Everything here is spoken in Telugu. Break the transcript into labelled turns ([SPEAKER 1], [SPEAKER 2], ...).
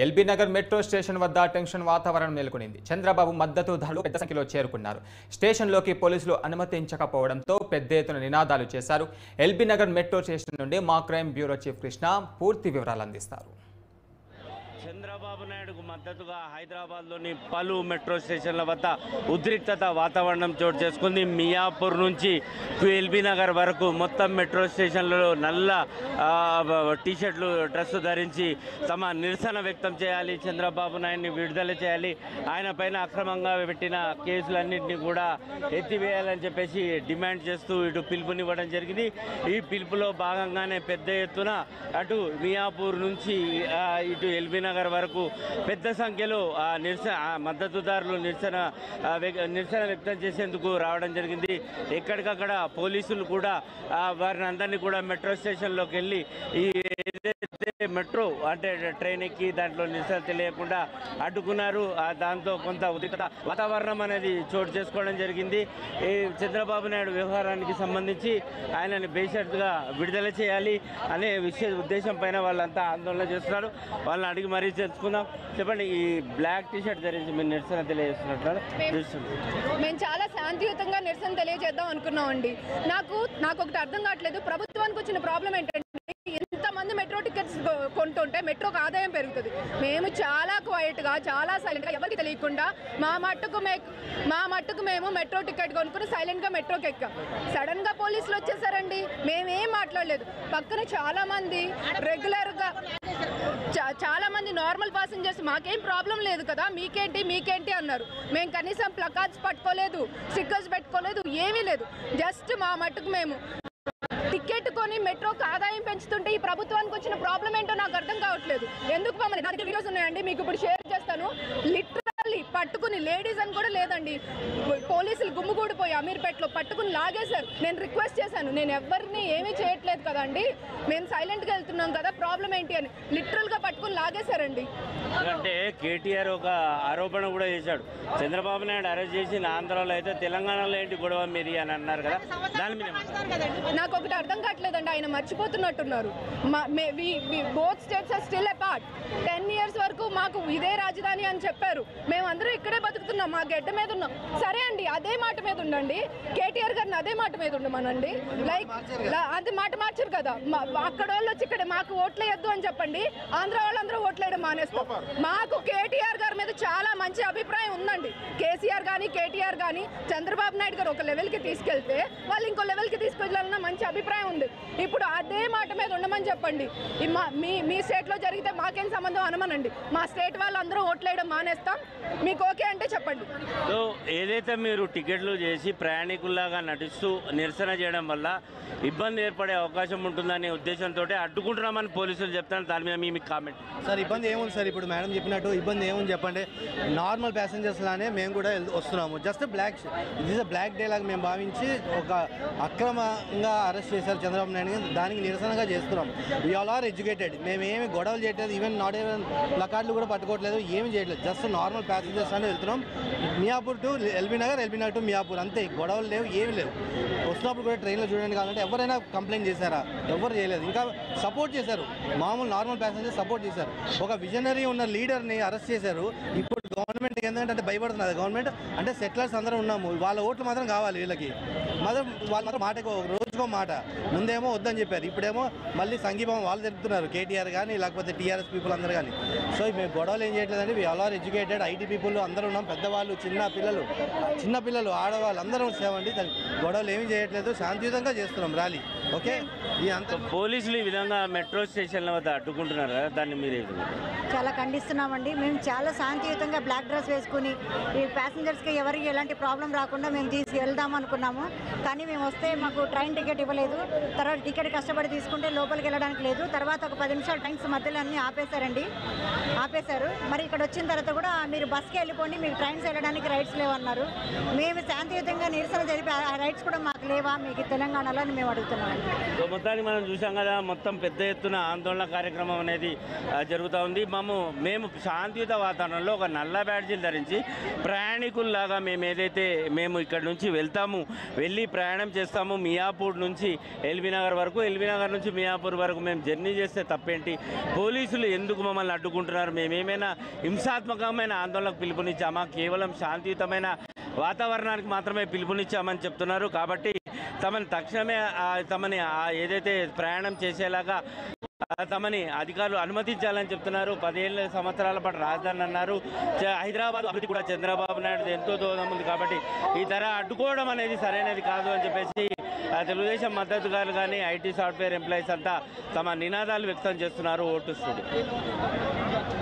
[SPEAKER 1] ఎల్బీ నగర్ మెట్రో స్టేషన్ వద్ద టెన్షన్ వాతావరణం నెలకొనింది. చంద్రబాబు మద్దతుదారులు పెద్ద సంఖ్యలో చేరుకున్నారు. స్టేషన్లోకి పోలీసులు అనుమతించకపోవడంతో పెద్ద ఎత్తున నినాదాలు చేశారు. ఎల్బీ నగర్ మెట్రో స్టేషన్ నుండి మా క్రైమ్ బ్యూరో చీఫ్ కృష్ణ పూర్తి వివరాలు అందిస్తారు.
[SPEAKER 2] చంద్రబాబు నాయుడుకు మద్దతుగా హైదరాబాద్లోని పలు మెట్రో స్టేషన్ల వద్ద ఉద్రిక్తత వాతావరణం చోటు చేసుకుంది. మియాపూర్ నుంచి ఎల్బీ నగర్ వరకు మొత్తం మెట్రో స్టేషన్లలో నల్ల టీషర్ట్లు డ్రెస్సు ధరించి తమ నిరసన వ్యక్తం చేయాలి, చంద్రబాబు నాయుడిని విడుదల చేయాలి, ఆయన పైన అక్రమంగా పెట్టిన కేసులన్నింటినీ కూడా ఎత్తివేయాలని చెప్పేసి డిమాండ్ చేస్తూ ఇటు పిలుపునివ్వడం జరిగింది. ఈ పిలుపులో భాగంగానే పెద్ద ఎత్తున అటు మియాపూర్ నుంచి ఇటు ఎల్బీ నగర్ వరకు పెద్ద సంఖ్యలో మద్దతుదారులు నిరసన వ్యక్తం చేసేందుకు రావడం జరిగింది. ఎక్కడికక్కడ పోలీసులు కూడా వారిని అందరినీ కూడా మెట్రో స్టేషన్లోకి వెళ్ళి ఈ ఏదైతే మెట్రో అంటే ట్రైన్ ఎక్కి దాంట్లో నిరసన తెలియకుండా అడ్డుకున్నారు. దాంతో కొంత ఉద్రిక్తత వాతావరణం అనేది చోటు చేసుకోవడం జరిగింది. ఈ చంద్రబాబు నాయుడు వ్యవహారానికి సంబంధించి ఆయనని బేషరతుగా విడుదల చేయాలి అనే ఉద్దేశం పైన వాళ్ళంతా ఆందోళన చేస్తున్నారు. వాళ్ళని అడిగి మరీ తెలుసుకుందాం. చెప్పండి, ఈ బ్లాక్ టీషర్ట్ ధరించి మీరు నిరసన తెలియజేస్తున్నట్టు
[SPEAKER 3] మేము చాలా శాంతియుతంగా నిరసన తెలియజేద్దాం అనుకున్నామండి. నాకు ఒకటి అర్థం కావట్లేదు. ప్రభుత్వానికి వచ్చిన ప్రాబ్లం ఏంటంటే ఇంతమంది మెట్రో టికెట్స్ కొంటుంటే మెట్రోకి ఆదాయం పెరుగుతుంది. మేము చాలా క్వైట్గా చాలా సైలెంట్గా ఎవరికి తెలియకుండా మా మట్టుకు మేము మెట్రో టికెట్ కొనుక్కుని సైలెంట్గా మెట్రోకి ఎక్కాం. సడన్గా పోలీసులు వచ్చేసారండి. మేమేం మాట్లాడలేదు. పక్కన చాలామంది రెగ్యులర్గా చాలామంది నార్మల్ ప్యాసింజర్స్ మాకేం ప్రాబ్లం లేదు కదా, మీకేంటి అన్నారు. మేము కనీసం ప్లకార్డ్స్ పట్టుకోలేదు, స్టిక్కర్స్ పెట్టుకోలేదు, ఏమీ లేదు. జస్ట్ మా మట్టుకు మేము టికెట్ కొని మెట్రోకి ఆదాయం పెంచుతుంటే ఈ ప్రభుత్వానికి వచ్చిన ప్రాబ్లం ఏంటో నాకు అర్థం కావట్లేదు. ఎందుకు మమ్మల్ని నా దగ్గర వీడియోస్ ఉన్నాయండి, మీకు ఇప్పుడు షేర్ చేస్తాను. లిటరల్లీ పట్టుకుని లేడీస్ అని కూడా లేదండి, పోలీసులు గుమ్ముగూడిపోయి అమీర్పేటలో పట్టుకుని లాగేశారు. నేను రిక్వెస్ట్ చేశాను, నేను ఎవరిని ఏమీ చేయట్లేదు కదండి, మేము సైలెంట్గా వెళ్తున్నాం కదా, ప్రాబ్లం ఏంటి అని లిటరల్గా పట్టుకుని లాగేశారండి.
[SPEAKER 2] అంటే కేటీఆర్ ఒక ఆరోపణ కూడా చేశాడు, చంద్రబాబు నాయుడు అరెస్ట్ చేసి ఆంధ్రాలో అయితే తెలంగాణలో ఏంటి గొడవ మీది అని అన్నారు కదా, దాని మీద
[SPEAKER 3] నాకు ఒకటి అర్థం కావట్లేదండి. ఆయన మర్చిపోతున్నట్టున్నారు. Both states are still apart. 10 years వరకు మాకు ఇదే రాజధాని అని చెప్పారు. మేమందరూ ఇక్కడే బతుకుతున్నాం, మా గడ్డ మీద ఉన్నాం. సరే అండి, అదే మాట మీద ఉండండి. కేటీఆర్ గారిని అదే మాట మీద ఉండమనండి. లైక్ అది మాట మార్చారు కదా, అక్కడ వాళ్ళు వచ్చి ఇక్కడ మాకు ఓట్లేయద్దు అని చెప్పండి. ఆంధ్ర వాళ్ళందరూ ఓట్లేయడం మానేస్తాం. మాకు కేటీఆర్ గారి మీద చాలా మంచి అభిప్రాయం ఉందండి. కేసీఆర్ కానీ కేటీఆర్ కానీ చంద్రబాబు నాయుడు గారు ఒక లెవెల్కి తీసుకెళ్తే వాళ్ళు ఇంకో లెవెల్కి తీసుకెళ్ళాలన్న మంచి అభిప్రాయం ఉంది. ఇప్పుడు అదే మాట మీద ఉండమని చెప్పండి. మీ స్టేట్లో జరిగితే మాకేం సంబంధం అనమనండి. మా స్టేట్ వాళ్ళందరూ ఓట్లేయడం మానేస్తాం, మీకు ఓకే అంటే చెప్పండి.
[SPEAKER 2] సో ఏదైతే మీరు టికెట్లు చేసి ప్రయాణికుల్లాగా నడుస్తూ నిరసన చేయడం వల్ల ఇబ్బంది ఏర్పడే అవకాశం ఉంటుందనే ఉద్దేశంతో అడ్డుకుంటున్నామని పోలీసులు చెప్తాను. దాని మీద మీ కామెంట్.
[SPEAKER 4] సార్, ఇబ్బంది ఏముంది సార్? ఇప్పుడు మేడం చెప్పినట్టు ఇబ్బంది ఏముంది చెప్పండి. నార్మల్ ప్యాసింజర్స్ లానే మేము కూడా వస్తున్నాము. జస్ట్ బ్లాక్ డే లాగా మేము భావించి ఒక అక్రమంగా అరెస్ట్ చేశారు చంద్రబాబు నాయుడు, దానికి నిరసనగా చేస్తున్నాం. We all are educated. మేము ఏమి గొడవలు చేయట్లేదు, ఈవెన్ నాట్ ఈవెన్ ప్లకార్డులు కూడా పట్టుకోవట్లేదు, ఏమి చేయట్లేదు. జస్ట్ నార్మల్ ప్యాసింజర్స్ అని వెళ్తున్నాం. Miyapur to LB Nagar to Miyapur, అంతే. గొడవలు లేవు, ఏమి లేవు. వస్తున్నప్పుడు కూడా ట్రైన్లో చూడండి కావాలంటే ఎవరైనా కంప్లైంట్ చేశారా? ఎవరు చేయలేదు. ఇంకా సపోర్ట్ చేశారు, మామూలు నార్మల్ ప్యాసింజర్స్ సపోర్ట్ చేశారు. ఒక విజనరీ ఉన్న లీడర్ని అరెస్ట్ చేశారు. ఇప్పుడు గవర్నమెంట్ ఎందుకంటే భయపడుతున్నది గవర్నమెంట్. అంటే సెటిలర్స్ అందరం ఉన్నాము, వాళ్ళ ఓట్లు మాత్రం కావాలి వీళ్ళకి. వాళ్ళ మాత్రం మాటకు రోజుకో మాట. ముందేమో వద్దని చెప్పారు, ఇప్పుడేమో మళ్ళీ సంఘీభావం వాళ్ళు తెలుపుతున్నారు, కేటీఆర్ కానీ లేకపోతే టీఆర్ఎస్ పీపుల్ అందరూ కానీ. సో మేము గొడవలు ఏం చేయట్లేదండి. We all are educated, IT people అందరూ ఉన్నాం, పెద్దవాళ్ళు, చిన్నపిల్లలు, ఆడవాళ్ళు అందరూ సేవండి. గొడవలు ఏమీ చేయట్లేదు, శాంతియుతంగా చేస్తున్నాం ర్యాలీ. ఓకే, అంత
[SPEAKER 2] పోలీసులు ఈ విధంగా మెట్రో స్టేషన్ల వద్ద అడ్డుకుంటున్నారు కదా, దాన్ని మీరు
[SPEAKER 5] చాలా ఖండిస్తున్నామండి. మేము చాలా శాంతియుతంగా బ్లాక్ డ్రెస్ వేసుకుని ఈ ప్యాసింజర్స్కి ఎవరికి ఎలాంటి ప్రాబ్లం రాకుండా మేము తీసుకెళ్దాం అనుకున్నాము. కానీ మేము వస్తే మాకు ట్రైన్ టికెట్ ఇవ్వలేదు. తర్వాత టికెట్ కష్టపడి తీసుకుంటే లోపలికి వెళ్ళడానికి లేదు. తర్వాత ఒక 10 నిమిషాలు ట్రైన్స్ మధ్యలో అన్నీ ఆపేశారు. మరి ఇక్కడ వచ్చిన తర్వాత కూడా మీరు బస్కి వెళ్ళిపోండి, మీకు ట్రైన్స్ వెళ్ళడానికి రైట్స్ లేవన్నారు. మేము శాంతియుతంగా నిరసన జరిపి ఆ రైట్స్ కూడా మాకు మాకు లేవా మీకు తెలంగాణలో అని మేము అడుగుతున్నామండి.
[SPEAKER 2] సో మొత్తానికి మనం చూసాం కదా, మొత్తం పెద్ద ఎత్తున ఆందోళన కార్యక్రమం అనేది జరుగుతూ ఉంది. మేము శాంతియుత వాతావరణంలో ఒక నల్ల బ్యాడ్జీలు ధరించి ప్రయాణికుల్లాగా మేము ఇక్కడ నుంచి వెళ్ళి ప్రయాణం చేస్తాము. మియాపూర్ నుంచి ఎల్బీ నగర్ వరకు, ఎల్బీ నగర్ నుంచి మియాపూర్ వరకు మేము జర్నీ చేస్తే తప్పేంటి, పోలీసులు ఎందుకు మమ్మల్ని అడ్డుకుంటున్నారు, మేమేమైనా హింసాత్మకమైన ఆందోళనకు పిలుపునిచ్చామా, కేవలం శాంతియుతమైన వాతావరణానికి మాత్రమే పిలుపునిచ్చామని చెప్తున్నారు. కాబట్టి తమని ఏదైతే ప్రయాణం చేసేలాగా తమని అధికారులు అనుమతించాలని చెప్తున్నారు. 10 సంవత్సరాల పాటు రాజధాని అన్నారు. హైదరాబాద్ అభివృద్ధి కూడా చంద్రబాబు నాయుడు ఎంతో దూరం ఉంది. కాబట్టి ఈ అడ్డుకోవడం అనేది సరైనది కాదు అని చెప్పేసి తెలుగుదేశం మద్దతుదారులు కానీ ఐటీ సాఫ్ట్వేర్ ఎంప్లాయీస్ అంతా తమ నినాదాలు వ్యక్తం చేస్తున్నారు. Vote studio.